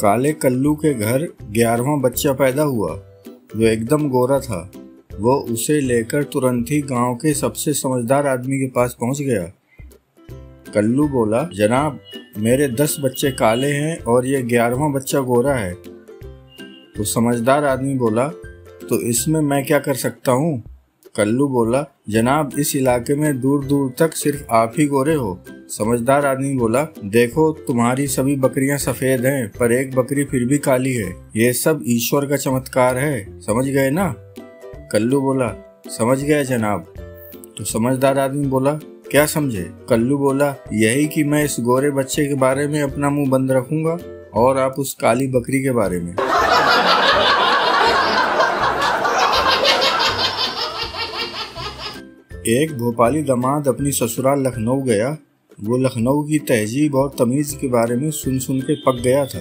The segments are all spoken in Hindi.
काले कल्लू के घर 11वां बच्चा पैदा हुआ जो एकदम गोरा था। वो उसे लेकर तुरंत ही गांव के सबसे समझदार आदमी के पास पहुंच गया। कल्लू बोला, जनाब मेरे 10 बच्चे काले हैं और ये 11वां बच्चा गोरा है। तो समझदार आदमी बोला, तो इसमें मैं क्या कर सकता हूँ? कल्लू बोला, जनाब इस इलाके में दूर दूर तक सिर्फ आप ही गोरे हो। समझदार आदमी बोला, देखो तुम्हारी सभी बकरियां सफेद हैं पर एक बकरी फिर भी काली है। ये सब ईश्वर का चमत्कार है, समझ गए ना? कल्लू बोला, समझ गए जनाब। तो समझदार आदमी बोला, क्या समझे? कल्लू बोला, यही कि मैं इस गोरे बच्चे के बारे में अपना मुंह बंद रखूंगा और आप उस काली बकरी के बारे में। एक भोपाली दामाद अपनी ससुराल लखनऊ गया। वो लखनऊ की तहजीब और तमीज़ के बारे में सुन सुन के पक गया था।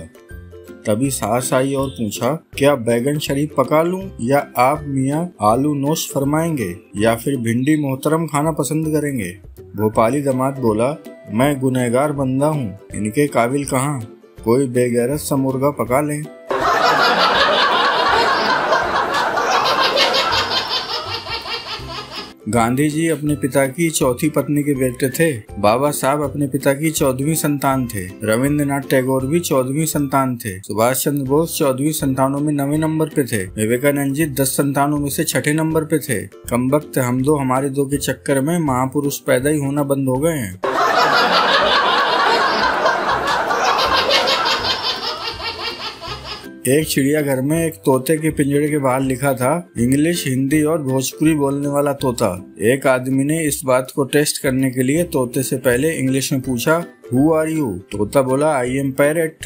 तभी सास आई और पूछा, क्या बैगन शरीफ पका लूं या आप मियाँ आलू नोश फरमाएंगे या फिर भिंडी मोहतरम खाना पसंद करेंगे? भोपाली दामाद बोला, मैं गुनहगार बंदा हूँ, इनके काबिल कहाँ, कोई बेगैरत सा मुर्गा पका लें। गांधी जी अपने पिता की चौथी पत्नी के बेटे थे। बाबा साहब अपने पिता की 14वीं संतान थे। रविंद्रनाथ टैगोर भी 14वीं संतान थे। सुभाष चंद्र बोस 14वीं संतानों में 9वें नंबर पे थे। विवेकानंद जी 10 संतानों में से 6ठे नंबर पे थे। कमबख्त हम दो हमारे दो के चक्कर में महापुरुष पैदा ही होना बंद हो गए हैं। एक चिड़ियाघर में एक तोते के पिंजरे के बाहर लिखा था, इंग्लिश, हिंदी और भोजपुरी बोलने वाला तोता। एक आदमी ने इस बात को टेस्ट करने के लिए तोते से पहले इंग्लिश में पूछा, हु आर यू? तोता बोला, आई एम पैरेट।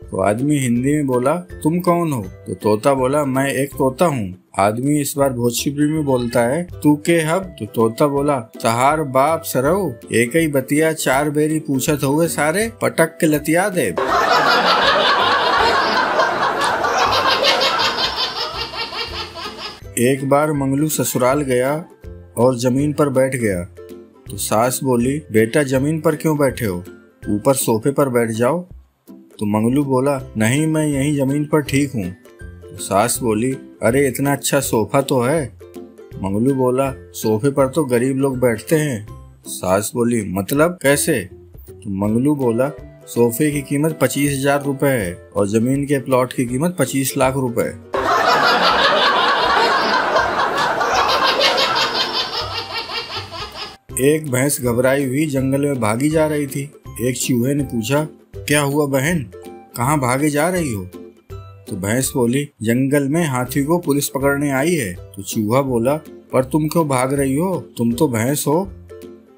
तो आदमी हिंदी में बोला, तुम कौन हो? तो तोता बोला, मैं एक तोता हूँ। आदमी इस बार भोजपुरी में बोलता है, तू के हब? तो तोता बोला, तहार बाप सरऊ एक ही बतिया 4 बेरी पूछत हुए सारे पटक के लतिया दे। एक बार मंगलू ससुराल गया और जमीन पर बैठ गया। तो सास बोली, बेटा जमीन पर क्यों बैठे हो, ऊपर सोफे पर बैठ जाओ। तो मंगलू बोला, नहीं मैं यहीं जमीन पर ठीक हूँ। तो सास बोली, अरे इतना अच्छा सोफा तो है। मंगलू बोला, सोफे पर तो गरीब लोग बैठते हैं। सास बोली, मतलब कैसे? तो मंगलू बोला, सोफे की कीमत 25,000 रुपए है और जमीन के प्लॉट की कीमत 25 लाख रुपए। एक भैंस घबराई हुई जंगल में भागी जा रही थी। एक चूहे ने पूछा, क्या हुआ बहन, कहाँ भागे जा रही हो? तो भैंस बोली, जंगल में हाथी को पुलिस पकड़ने आई है। तो चूहा बोला, पर तुम क्यों भाग रही हो, तुम तो भैंस हो।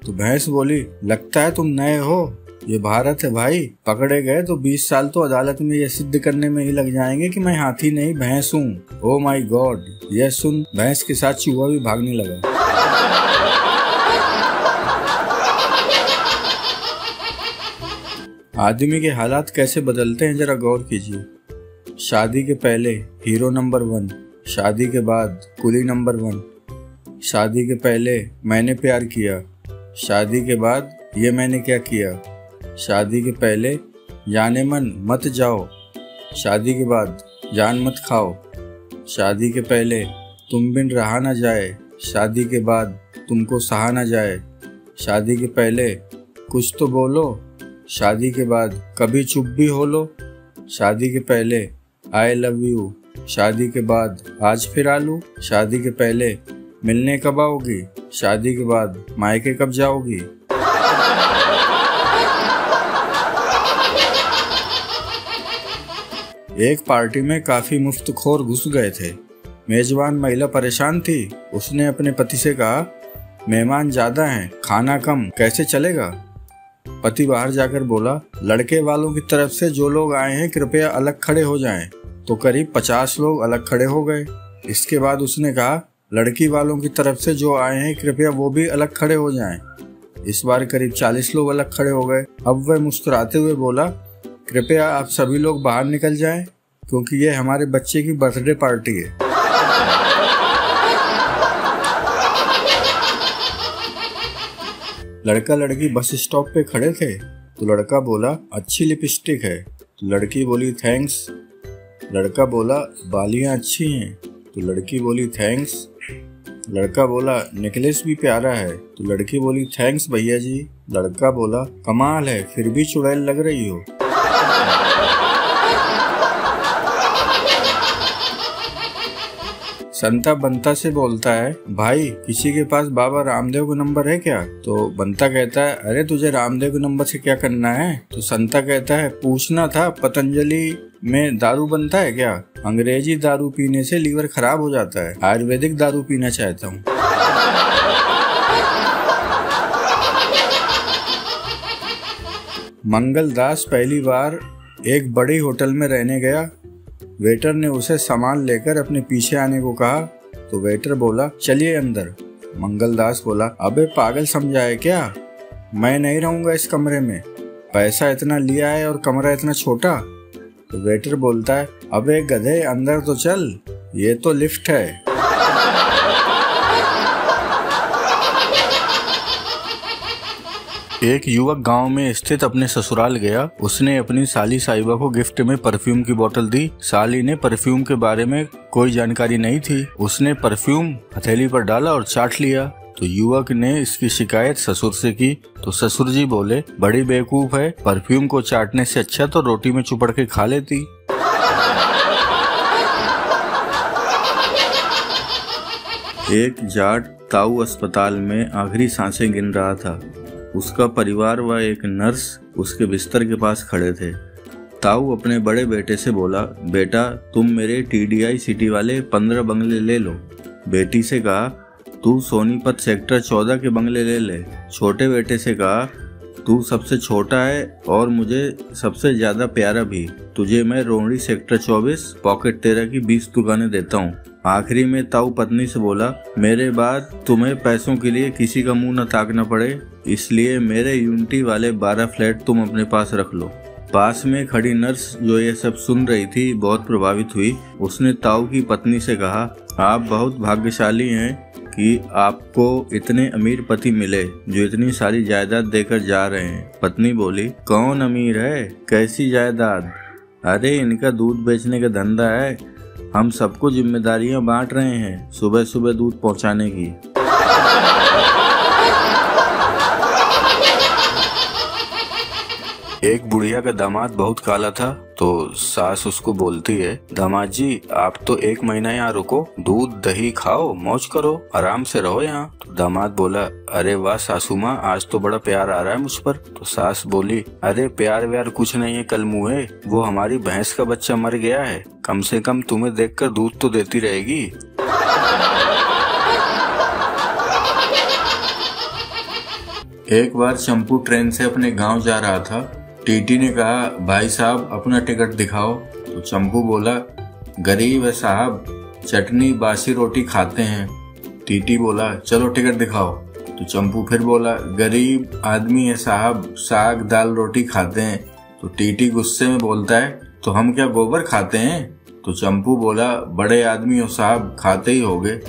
तो भैंस बोली, लगता है तुम नए हो, ये भारत है भाई, पकड़े गए तो 20 साल तो अदालत में ये सिद्ध करने में ही लग जाएंगे कि मैं हाथी नहीं भैंस हूँ। ओ माई गॉड। यह सुन भैंस के साथ चूहा भी भागने लगा। आदमी के हालात कैसे बदलते हैं जरा गौर कीजिए। शादी के पहले हीरो नंबर 1, शादी के बाद कुली नंबर 1, शादी के पहले मैंने प्यार किया, शादी के बाद ये मैंने क्या किया, शादी के पहले जाने मन मत जाओ, शादी के बाद जान मत खाओ, शादी के पहले तुम बिन रहा न जाए, शादी के बाद तुमको सहा न जाए, शादी के पहले कुछ तो बोलो, शादी के बाद कभी चुप भी हो लो, शादी के पहले आई लव यू, शादी के बाद आज फिर आलू, शादी के पहले मिलने कब आओगी, शादी के बाद मायके कब जाओगी। एक पार्टी में काफी मुफ्तखोर घुस गए थे। मेजबान महिला परेशान थी। उसने अपने पति से कहा, मेहमान ज्यादा हैं, खाना कम, कैसे चलेगा? पति बाहर जाकर बोला, लड़के वालों की तरफ से जो लोग आए हैं कृपया अलग खड़े हो जाएं। तो करीब 50 लोग अलग खड़े हो गए। इसके बाद उसने कहा, लड़की वालों की तरफ से जो आए हैं कृपया वो भी अलग खड़े हो जाएं। इस बार करीब 40 लोग अलग खड़े हो गए। अब वह मुस्कुराते हुए बोला, कृपया आप सभी लोग बाहर निकल जाएं क्योंकि ये हमारे बच्चे की बर्थडे पार्टी है। लड़का लड़की बस स्टॉप पे खड़े थे तो लड़का बोला, अच्छी लिपस्टिक है। तो लड़की बोली थैंक्स। लड़का बोला बालियां अच्छी हैं। तो लड़की बोली थैंक्स। लड़का बोला नेकलेस भी प्यारा है। तो लड़की बोली थैंक्स भैया जी। लड़का बोला कमाल है, फिर भी चुड़ैल लग रही हो। संता बंता से बोलता है भाई किसी के पास बाबा रामदेव का नंबर है क्या? तो बंता कहता है अरे तुझे रामदेव के नंबर से क्या करना है? तो संता कहता है पूछना था पतंजलि में दारू बनता है क्या? अंग्रेजी दारू पीने से लीवर खराब हो जाता है, आयुर्वेदिक दारू पीना चाहता हूँ। मंगलदास पहली बार एक बड़ी होटल में रहने गया। वेटर ने उसे सामान लेकर अपने पीछे आने को कहा तो वेटर बोला चलिए अंदर। मंगलदास बोला अबे पागल समझा है क्या, मैं नहीं रहूंगा इस कमरे में, पैसा इतना लिया है और कमरा इतना छोटा। तो वेटर बोलता है अबे गधे अंदर तो चल, ये तो लिफ्ट है। एक युवक गांव में स्थित अपने ससुराल गया। उसने अपनी साली साहिबा को गिफ्ट में परफ्यूम की बोतल दी। साली ने परफ्यूम के बारे में कोई जानकारी नहीं थी। उसने परफ्यूम हथेली पर डाला और चाट लिया। तो युवक ने इसकी शिकायत ससुर से की। तो ससुर जी बोले बड़ी बेवकूफ है, परफ्यूम को चाटने से अच्छा तो रोटी में चुपड़ के खा लेती। एक जाट ताऊ अस्पताल में आखिरी सांसें गिन रहा था। उसका परिवार व एक नर्स उसके बिस्तर के पास खड़े थे। ताऊ अपने बड़े बेटे से बोला बेटा तुम मेरे TDI सिटी वाले 15 बंगले ले लो। बेटी से कहा तू सोनीपत सेक्टर 14 के बंगले ले ले। छोटे बेटे से कहा तू सबसे छोटा है और मुझे सबसे ज्यादा प्यारा भी, तुझे मैं रोहिणी सेक्टर 24 पॉकेट 13 की 20 दुकानें देता हूँ। आखिरी में ताऊ पत्नी से बोला मेरे बाद तुम्हें पैसों के लिए किसी का मुंह न ताकना पड़े, इसलिए मेरे यूनिटी वाले 12 फ्लैट तुम अपने पास रख लो। पास में खड़ी नर्स जो ये सब सुन रही थी बहुत प्रभावित हुई। उसने ताऊ की पत्नी से कहा आप बहुत भाग्यशाली हैं कि आपको इतने अमीर पति मिले जो इतनी सारी जायदाद देकर जा रहे हैं। पत्नी बोली कौन अमीर है, कैसी जायदाद? अरे इनका दूध बेचने का धंधा है, हम सबको जिम्मेदारियां बांट रहे हैं सुबह सुबह दूध पहुंचाने की। एक बुढ़िया का दामाद बहुत काला था तो सास उसको बोलती है दामाद जी आप तो 1 महीना यहाँ रुको, दूध दही खाओ, मौज करो, आराम से रहो यहाँ। तो दामाद बोला अरे वाह सासू माँ आज तो बड़ा प्यार आ रहा है मुझ पर। तो सास बोली अरे प्यार व्यार कुछ नहीं है कल मुँहे, वो हमारी भैंस का बच्चा मर गया है, कम से कम तुम्हें देखकर दूध तो देती रहेगी। एक बार चंपू ट्रेन से अपने गांव जा रहा था। टीटी ने कहा भाई साहब अपना टिकट दिखाओ। तो चंपू बोला गरीब है साहब, चटनी बासी रोटी खाते हैं। टीटी बोला चलो टिकट दिखाओ। तो चंपू फिर बोला गरीब आदमी है साहब, साग दाल रोटी खाते हैं। तो टीटी गुस्से में बोलता है तो हम क्या गोबर खाते हैं? तो चंपू बोला बड़े आदमी हो साहब, खाते ही होगे।